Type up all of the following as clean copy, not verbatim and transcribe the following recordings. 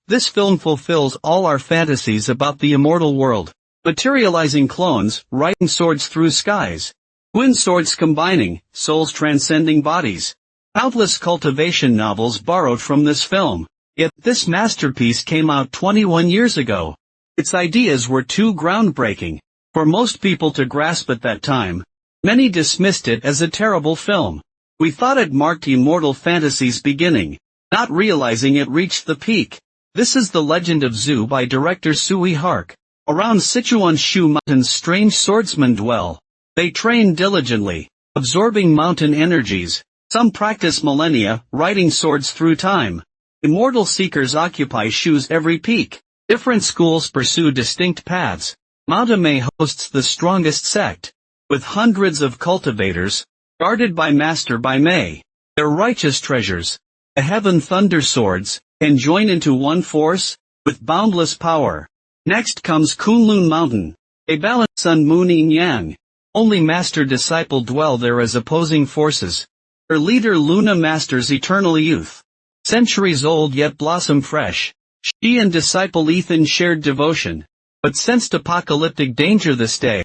This film fulfills all our fantasies about the immortal world. Materializing clones, riding swords through skies. Twin swords combining, souls transcending bodies. Countless cultivation novels borrowed from this film. Yet this masterpiece came out 21 years ago. Its ideas were too groundbreaking for most people to grasp at that time. Many dismissed it as a terrible film. We thought it marked immortal fantasy's beginning, not realizing it reached the peak. This is The Legend of Zhu by director Sui Hark. Around Sichuan Shu Mountains strange swordsmen dwell. They train diligently, absorbing mountain energies. Some practice millennia, riding swords through time. Immortal seekers occupy Shu's every peak. Different schools pursue distinct paths. Mount Emei hosts the strongest sect, with hundreds of cultivators, guarded by Master Bai Mei. Their righteous treasures, the heaven thunder swords, can join into one force, with boundless power. Next comes Kunlun Mountain. They balance sun, moon, yin yang. Only master-disciple dwell there as opposing forces. Their leader Luna masters eternal youth. Centuries old yet blossom fresh. She and disciple Ethan shared devotion, but sensed apocalyptic danger this day.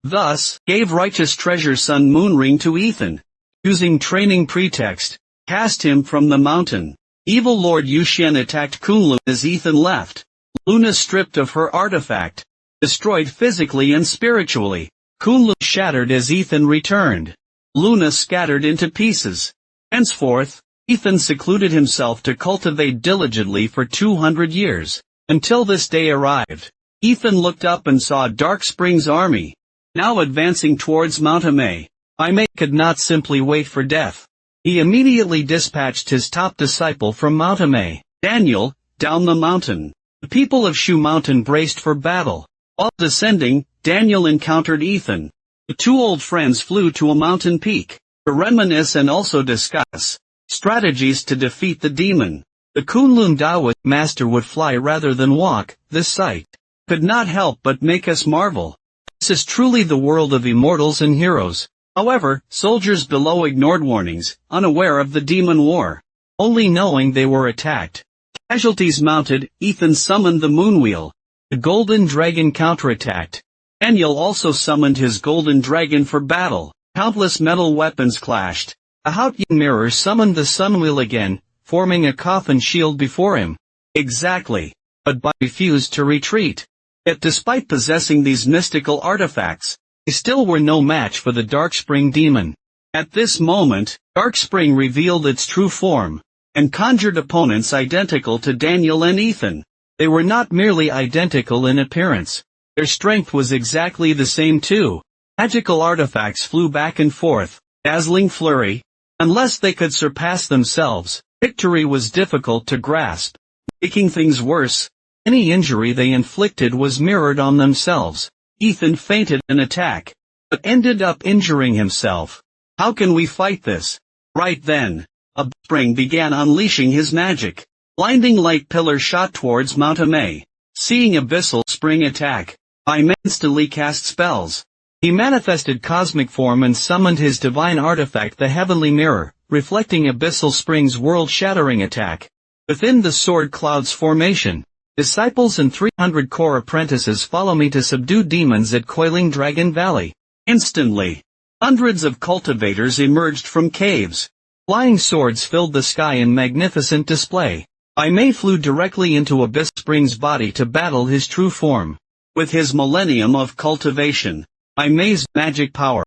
Thus, gave righteous treasure sun moon ring to Ethan. Using training pretext, cast him from the mountain. Evil Lord Shushan attacked Kunlun as Ethan left. Luna stripped of her artifact, destroyed physically and spiritually. Kunlun shattered as Ethan returned. Luna scattered into pieces. Henceforth, Ethan secluded himself to cultivate diligently for 200 years, until this day arrived. Ethan looked up and saw Dark Spring's army, now advancing towards Mount Emei. Emei could not simply wait for death. He immediately dispatched his top disciple from Mount Emei, Daniel, down the mountain. The people of Shu Mountain braced for battle. While descending, Daniel encountered Ethan. The two old friends flew to a mountain peak, to reminisce and also discuss strategies to defeat the demon. The Kunlun Taoist master would fly rather than walk. This sight could not help but make us marvel. This is truly the world of immortals and heroes. However, soldiers below ignored warnings, unaware of the demon war, only knowing they were attacked. Casualties mounted. Ethan summoned the moon wheel. The golden dragon counterattacked. Daniel also summoned his golden dragon for battle. Countless metal weapons clashed. A Haotian mirror summoned the sun wheel again, forming a coffin shield before him. Exactly. But Bai refused to retreat. Yet despite possessing these mystical artifacts, they still were no match for the Dark Spring demon. At this moment, Dark Spring revealed its true form, and conjured opponents identical to Daniel and Ethan. They were not merely identical in appearance. Their strength was exactly the same too. Magical artifacts flew back and forth, dazzling flurry. Unless they could surpass themselves, victory was difficult to grasp. Making things worse, any injury they inflicted was mirrored on themselves. Ethan feinted an attack, but ended up injuring himself. How can we fight this? Right then, a spring began unleashing his magic. Blinding light pillar shot towards Mount Emei. Seeing abyssal spring attack, Bai instantly cast spells. He manifested cosmic form and summoned his divine artifact, the heavenly mirror, reflecting abyssal spring's world-shattering attack. Within the sword cloud's formation, disciples and 300 core apprentices follow me to subdue demons at Coiling Dragon Valley. Instantly, hundreds of cultivators emerged from caves. Flying swords filled the sky in magnificent display. Emei flew directly into Abyss Spring's body to battle his true form. With his millennium of cultivation, Emei's magic power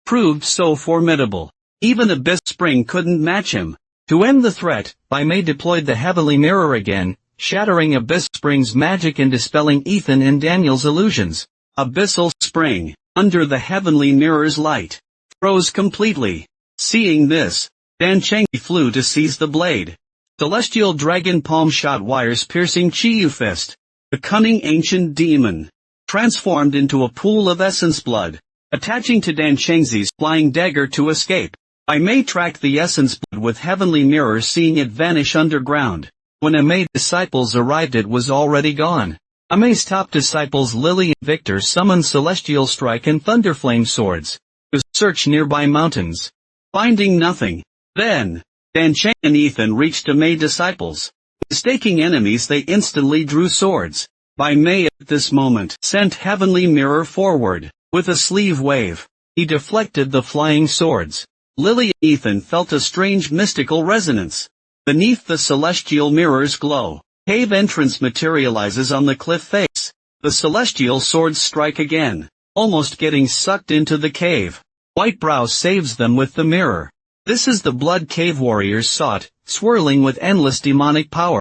proved so formidable. Even Abyss Spring couldn't match him. To end the threat, Emei deployed the heavenly mirror again, shattering Abyss Spring's magic and dispelling Ethan and Daniel's illusions. Abyssal Spring, under the heavenly mirror's light, froze completely. Seeing this, Dan Chengyi flew to seize the blade. Celestial dragon palm shot wires piercing Chiyu fist. The cunning ancient demon transformed into a pool of essence blood, attaching to Dan Chengyi's flying dagger to escape. Emei tracked the essence blood with heavenly mirror, seeing it vanish underground. When Emei disciples arrived, it was already gone. Emei's top disciples Lily and Victor summoned Celestial Strike and Thunderflame swords to search nearby mountains, finding nothing. Then, Dan Cheng and Ethan reached Emei disciples. Mistaking enemies, they instantly drew swords. Emei at this moment sent Heavenly Mirror forward. With a sleeve wave, he deflected the flying swords. Lily and Ethan felt a strange mystical resonance. Beneath the celestial mirror's glow, cave entrance materializes on the cliff face. The celestial swords strike again, almost getting sucked into the cave. Whitebrow saves them with the mirror. This is the blood cave warriors sought, swirling with endless demonic power.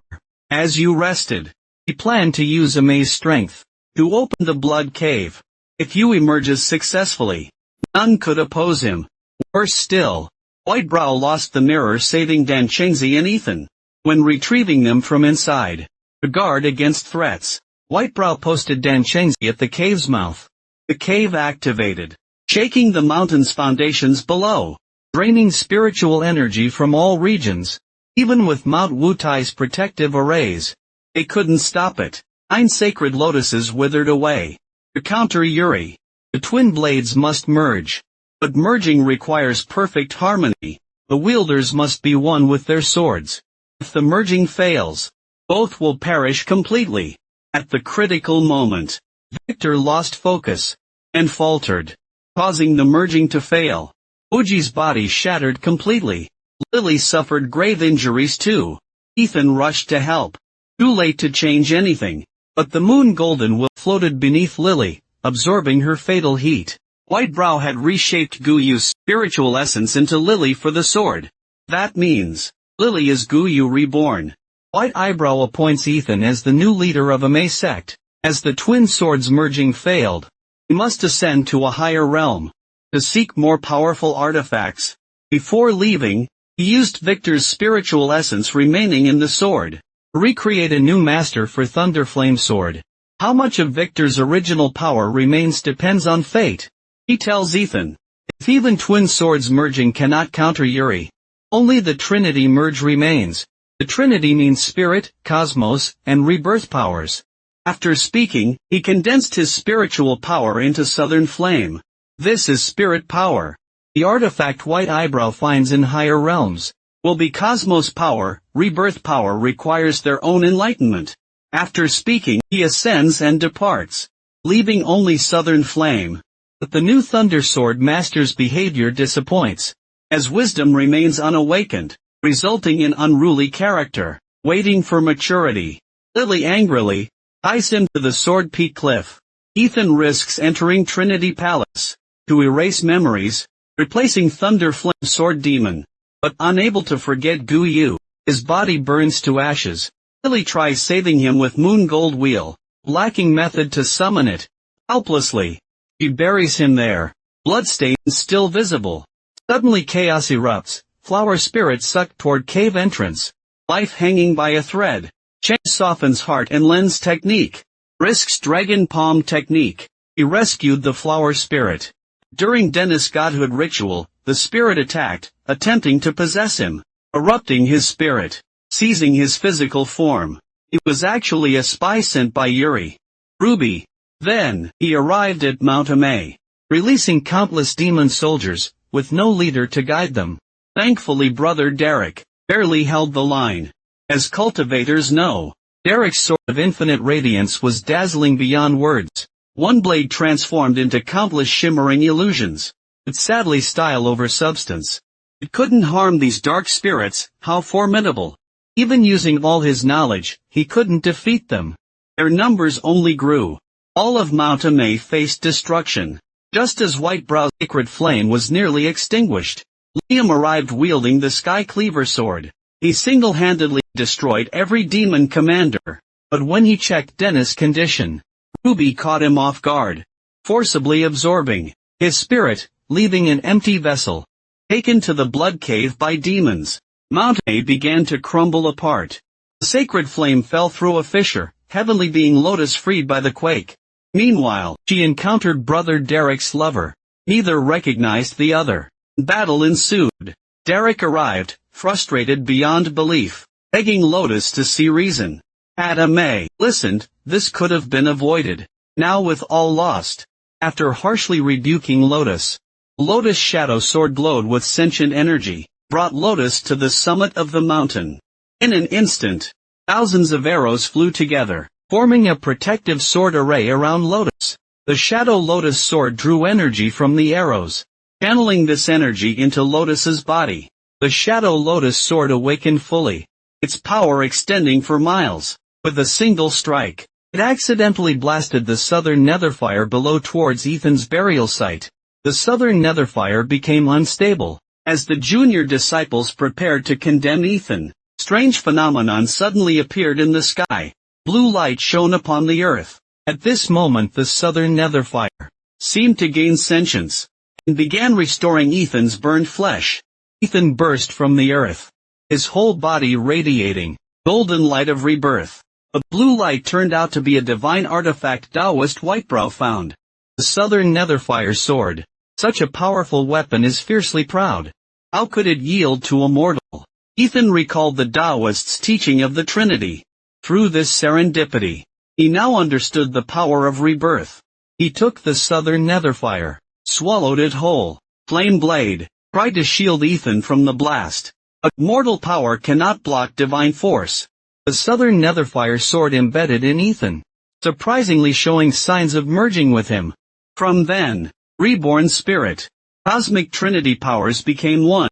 As you rested, he planned to use Emei's strength to open the blood cave. If Yu emerges successfully, none could oppose him. Worse still, Whitebrow lost the mirror, saving Danchengzi and Ethan. When retrieving them from inside, to guard against threats, Whitebrow posted Danchengzi at the cave's mouth. The cave activated, shaking the mountain's foundations below, draining spiritual energy from all regions. Even with Mount Wutai's protective arrays, they couldn't stop it. 9 sacred lotuses withered away. To counter Yuri, the twin blades must merge. But merging requires perfect harmony. The wielders must be one with their swords. If the merging fails, both will perish completely. At the critical moment, Victor lost focus and faltered, causing the merging to fail. Uji's body shattered completely. Lily suffered grave injuries too. Ethan rushed to help. Too late to change anything, but the moon golden will floated beneath Lily, absorbing her fatal heat. Whitebrow had reshaped Guyu's spiritual essence into Lily for the sword. That means, Lily is Guyu reborn. White Eyebrow appoints Ethan as the new leader of Emei sect. As the twin swords merging failed, he must ascend to a higher realm, to seek more powerful artifacts. Before leaving, he used Victor's spiritual essence remaining in the sword, to recreate a new master for Thunderflame Sword. How much of Victor's original power remains depends on fate. He tells Ethan, if even twin swords merging cannot counter Yuri, only the Trinity merge remains. The Trinity means spirit, cosmos, and rebirth powers. After speaking, he condensed his spiritual power into Southern Flame. This is spirit power. The artifact White Eyebrow finds in higher realms will be cosmos power. Rebirth power requires their own enlightenment. After speaking, he ascends and departs, leaving only Southern Flame. But the new Thunder Sword Master's behavior disappoints, as wisdom remains unawakened, resulting in unruly character, waiting for maturity. Lily angrily ties him to the Sword Peak Cliff. Ethan risks entering Trinity Palace to erase memories, replacing Thunder Flame Sword Demon. But unable to forget Guyu, his body burns to ashes. Lily tries saving him with Moon Gold Wheel, lacking method to summon it. Helplessly, she buries him there, bloodstains still visible. Suddenly chaos erupts, flower spirits sucked toward cave entrance, life hanging by a thread. Cheng softens heart and lens technique, risks dragon palm technique. He rescued the flower spirit. During Dennis' godhood ritual, the spirit attacked, attempting to possess him, erupting his spirit, seizing his physical form. He was actually a spy sent by Yuri. Ruby. Then, he arrived at Mount Emei, releasing countless demon soldiers, with no leader to guide them. Thankfully Brother Derek barely held the line. As cultivators know, Derek's sword of infinite radiance was dazzling beyond words. One blade transformed into countless shimmering illusions. But sadly style over substance. It couldn't harm these dark spirits. How formidable. Even using all his knowledge, he couldn't defeat them. Their numbers only grew. All of Mount Emei faced destruction. Just as Whitebrow's sacred flame was nearly extinguished, Liam arrived wielding the Sky Cleaver sword. He single-handedly destroyed every demon commander. But when he checked Dennis' condition, Ruby caught him off guard, forcibly absorbing his spirit, leaving an empty vessel. Taken to the blood cave by demons, Mount Emei began to crumble apart. The sacred flame fell through a fissure, heavenly being Lotus freed by the quake. Meanwhile, she encountered Brother Derek's lover. Neither recognized the other. Battle ensued. Derek arrived, frustrated beyond belief, begging Lotus to see reason. Had Emei listened, this could have been avoided. Now with all lost, after harshly rebuking Lotus, Lotus' shadow sword glowed with sentient energy, brought Lotus to the summit of the mountain. In an instant, Thousands of arrows flew together, forming a protective sword array around Lotus. The Shadow Lotus sword drew energy from the arrows, channeling this energy into Lotus's body. The Shadow Lotus sword awakened fully, its power extending for miles. With a single strike, it accidentally blasted the southern netherfire below towards Ethan's burial site. The southern netherfire became unstable. As the junior disciples prepared to condemn Ethan, strange phenomenon suddenly appeared in the sky. Blue light shone upon the earth. At this moment the southern netherfire seemed to gain sentience, and began restoring Ethan's burned flesh. Ethan burst from the earth, his whole body radiating golden light of rebirth. The blue light turned out to be a divine artifact Taoist Whitebrow found. The southern netherfire sword, such a powerful weapon, is fiercely proud. How could it yield to a mortal? Ethan recalled the Taoist's teaching of the Trinity. Through this serendipity, he now understood the power of rebirth. He took the southern netherfire, swallowed it whole. Flame blade tried to shield Ethan from the blast. But mortal power cannot block divine force. The southern netherfire sword embedded in Ethan, surprisingly showing signs of merging with him. From then, reborn spirit, cosmic trinity powers became one.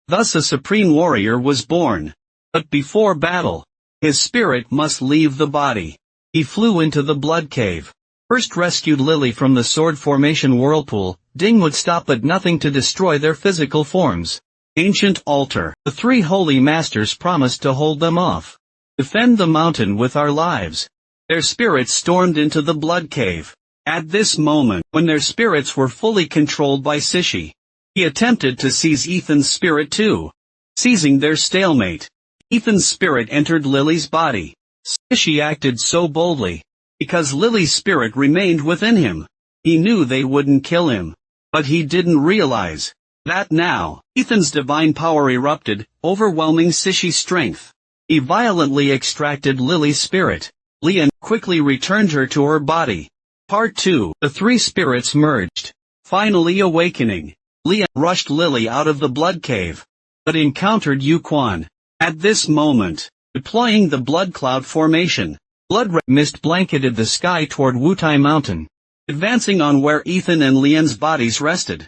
Thus a supreme warrior was born. But before battle, his spirit must leave the body. He flew into the blood cave. First rescued Lily from the sword formation whirlpool, Ding would stop at nothing to destroy their physical forms. Ancient altar. The three holy masters promised to hold them off. Defend the mountain with our lives. Their spirits stormed into the blood cave. At this moment, when their spirits were fully controlled by Sishi, he attempted to seize Ethan's spirit too. Seizing their stalemate, Ethan's spirit entered Lily's body. Sishi acted so boldly, because Lily's spirit remained within him. He knew they wouldn't kill him, but he didn't realize that now, Ethan's divine power erupted, overwhelming Sishi's strength. He violently extracted Lily's spirit. Lẽgḻęnd quickly returned her to her body. Part 2. The three spirits merged. Finally awakening, Lẽgḻęnd rushed Lily out of the blood cave, but encountered Youquan. At this moment, deploying the blood cloud formation, blood mist blanketed the sky toward Wutai Mountain, advancing on where Ethan and Lẽgḻęnd's bodies rested.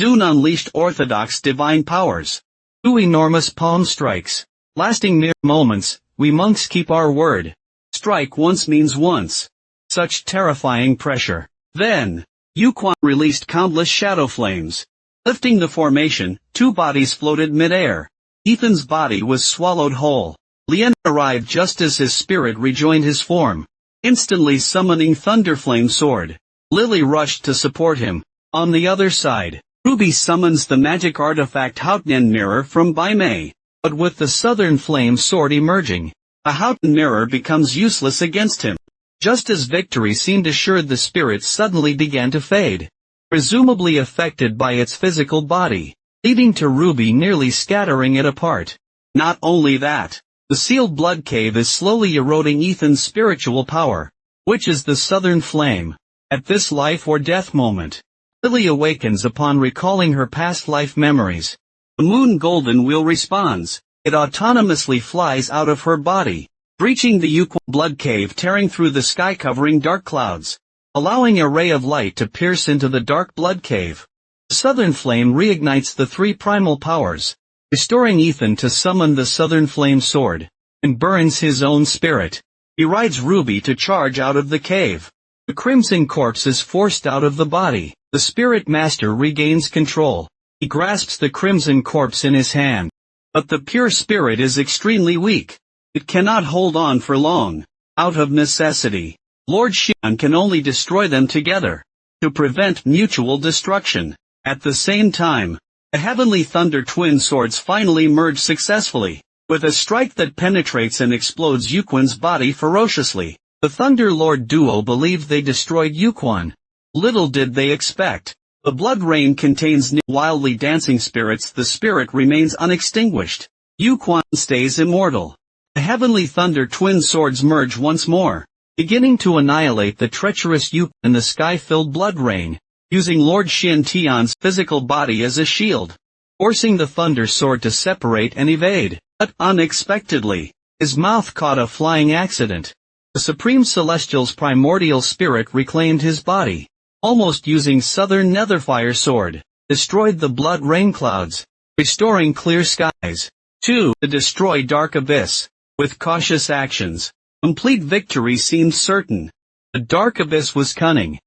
Zun unleashed orthodox divine powers. 2 enormous palm strikes, lasting mere moments. We monks keep our word. Strike once means once. Such terrifying pressure. Then, Youquan released countless shadow flames. Lifting the formation, 2 bodies floated mid-air. Ethan's body was swallowed whole. Lẽgḻęnd arrived just as his spirit rejoined his form, instantly summoning Thunderflame Sword. Lily rushed to support him. On the other side, Ruby summons the magic artifact Houten Mirror from Emei. But with the Southern Flame Sword emerging, a Houten Mirror becomes useless against him. Just as victory seemed assured, the spirit suddenly began to fade, presumably affected by its physical body, leading to Ruby nearly scattering it apart. Not only that, the sealed blood cave is slowly eroding Ethan's spiritual power, which is the Southern Flame. At this life or death moment, Lily awakens upon recalling her past life memories. The moon golden wheel responds. It autonomously flies out of her body, breaching the Youquan blood cave, tearing through the sky, covering dark clouds, allowing a ray of light to pierce into the dark blood cave. The Southern Flame reignites the 3 primal powers, restoring Ethan to summon the Southern Flame Sword, and burns his own spirit. He rides Ruby to charge out of the cave. The Crimson Corpse is forced out of the body. The Spirit Master regains control. He grasps the Crimson Corpse in his hand. But the pure spirit is extremely weak. It cannot hold on for long. Out of necessity, Lord Shushan can only destroy them together, to prevent mutual destruction. At the same time, the Heavenly Thunder twin swords finally merge successfully. With a strike that penetrates and explodes Youquan's body ferociously, the Thunder Lord duo believed they destroyed Youquan. Little did they expect. The blood rain contains wildly dancing spirits. The spirit remains unextinguished. Youquan stays immortal. The Heavenly Thunder twin swords merge once more, beginning to annihilate the treacherous Youquan in the sky-filled blood rain, using Lord Shin Tian's physical body as a shield, forcing the Thunder Sword to separate and evade. But unexpectedly, His mouth caught a flying accident. The Supreme Celestial's primordial spirit reclaimed his body, almost using Southern Netherfire Sword, destroyed the blood rain clouds, restoring clear skies. 2. To destroy Dark Abyss. With cautious actions, complete victory seemed certain. The Dark Abyss was cunning.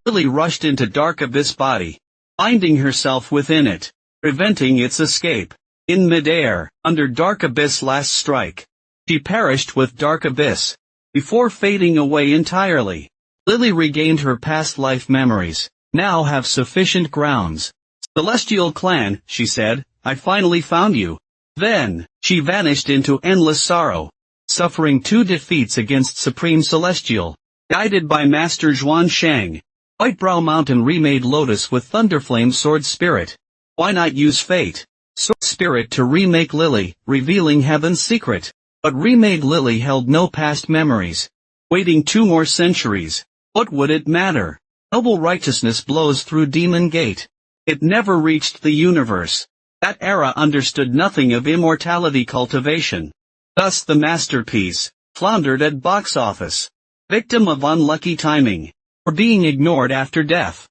Lily rushed into Dark Abyss body, binding herself within it, preventing its escape. In midair, under Dark Abyss' last strike, she perished with Dark Abyss. Before fading away entirely, Lily regained her past life memories. Now have sufficient grounds. Celestial clan, she said, I finally found you. Then, she vanished into endless sorrow, suffering 2 defeats against Supreme Celestial. Guided by Master Zhuan Shang, Whitebrow Mountain remade Lotus with Thunderflame Sword Spirit. Why not use Fate Sword Spirit to remake Lily, revealing Heaven's secret? But remade Lily held no past memories. Waiting 2 more centuries, what would it matter? Noble righteousness blows through Demon Gate. It never reached the universe. That era understood nothing of immortality cultivation. Thus the masterpiece floundered at box office. Victim of unlucky timing, or being ignored after death.